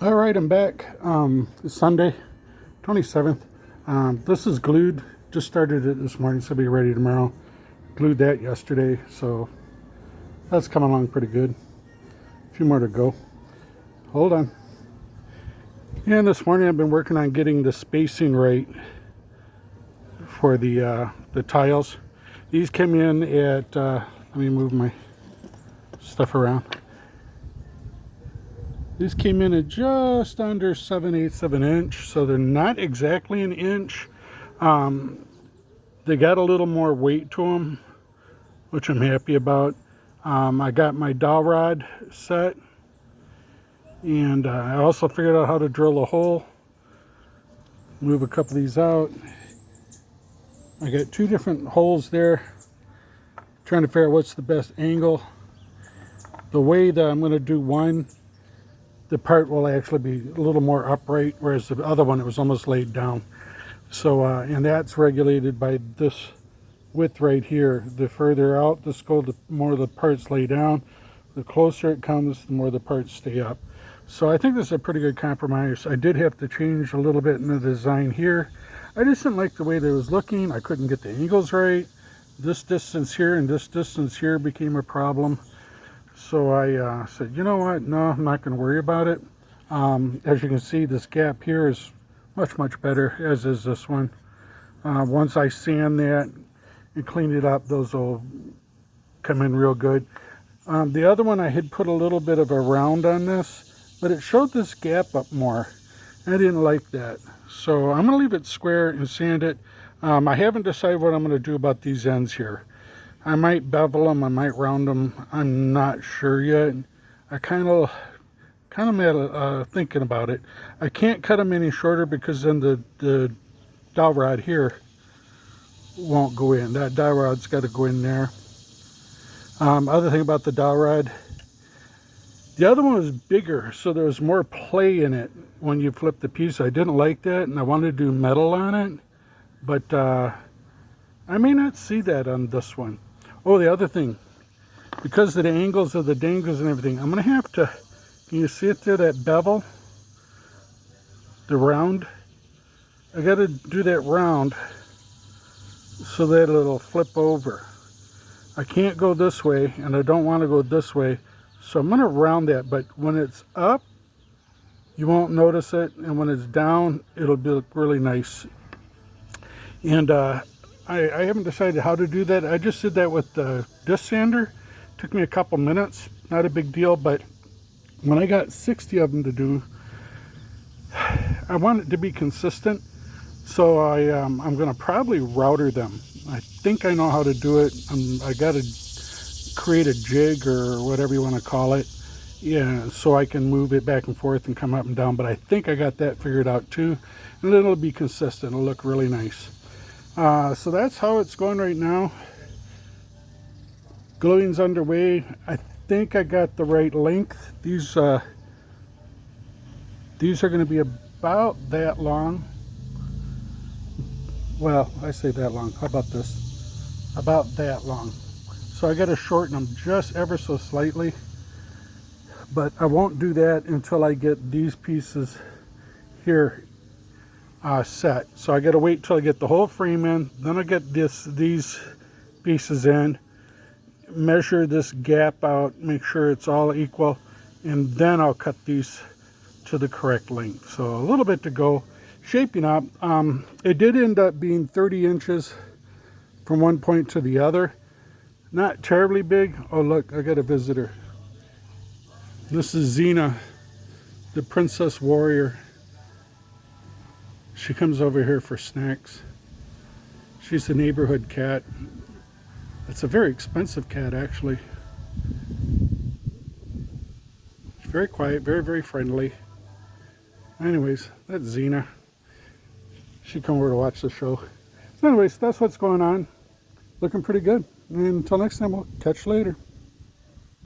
All right, I'm back. It's Sunday, 27th. This is glued. Just started it this morning, so it'll be ready tomorrow. Glued that yesterday, so that's coming along pretty good. A few more to go. Hold on. And this morning I've been working on getting the spacing right for the tiles. These came in at, let me move my stuff around. These came in at just under 7/8 of an inch, so they're not exactly an inch. They got a little more weight to them, which I'm happy about. I got my dowel rod set, and I also figured out how to drill a hole. Move a couple of these out. I got two different holes there. Trying to figure out what's the best angle. The way that I'm going to do one, the part will actually be a little more upright, whereas the other one, it was almost laid down. So, and that's regulated by this width right here. The further out this goes, the more the parts lay down. The closer it comes, the more the parts stay up. So I think this is a pretty good compromise. I did have to change a little bit in the design here. I just didn't like the way that it was looking. I couldn't get the angles right. This distance here and this distance here became a problem. So I said, you know what? No, I'm not going to worry about it. As you can see, this gap here is much better, as is this one. Once I sand that and clean it up, those will come in real good. The other one, I had put a little bit of a round on this, but it showed this gap up more. I didn't like that. So I'm going to leave it square and sand it. I haven't decided what I'm going to do about these ends here. I might bevel them, I might round them. I'm not sure yet. I kind of mad thinking about it. I can't cut them any shorter because then the dowel rod here won't go in. That dowel rod's got to go in there. Other thing about the dowel rod, the other one was bigger, so there was more play in it when you flip the piece. I didn't like that, and I wanted to do metal on it, but I may not see that on this one. Oh, the other thing, because of the angles of the dangles and everything, I'm going to have to, can you see it there, that bevel? The round? I got to do that round so that it'll flip over. I can't go this way, and I don't want to go this way, so I'm going to round that, but when it's up, you won't notice it, and when it's down, it'll look really nice. And I haven't decided how to do that. I just did that with the disc sander. Took me a couple minutes, not a big deal, but when I got 60 of them to do, I want it to be consistent. So I'm going to probably router them. I think I know how to do it. I got to create a jig or whatever you want to call it, yeah, so I can move it back and forth and come up and down. But I think I got that figured out too, and it'll be consistent. It'll look really nice. So that's how it's going right now. Gluing's underway. I think I got the right length. These are going to be about that long. Well, I say that long. How about this? About that long. So I got to shorten them just ever so slightly. But I won't do that until I get these pieces here set. So I got to wait till I get the whole frame in, then I get these pieces in, measure this gap out, make sure it's all equal, and then I'll cut these to the correct length. So a little bit to go. Shaping up, it did end up being 30 inches from one point to the other. Not terribly big. Oh look, I got a visitor. This is Xena, the princess warrior. She comes over here for snacks. She's the neighborhood cat. It's a very expensive cat, actually. She's very quiet, very friendly. Anyways, that's Xena. She come over to watch the show. So anyways, that's what's going on. Looking pretty good. And until next time, we'll catch you later.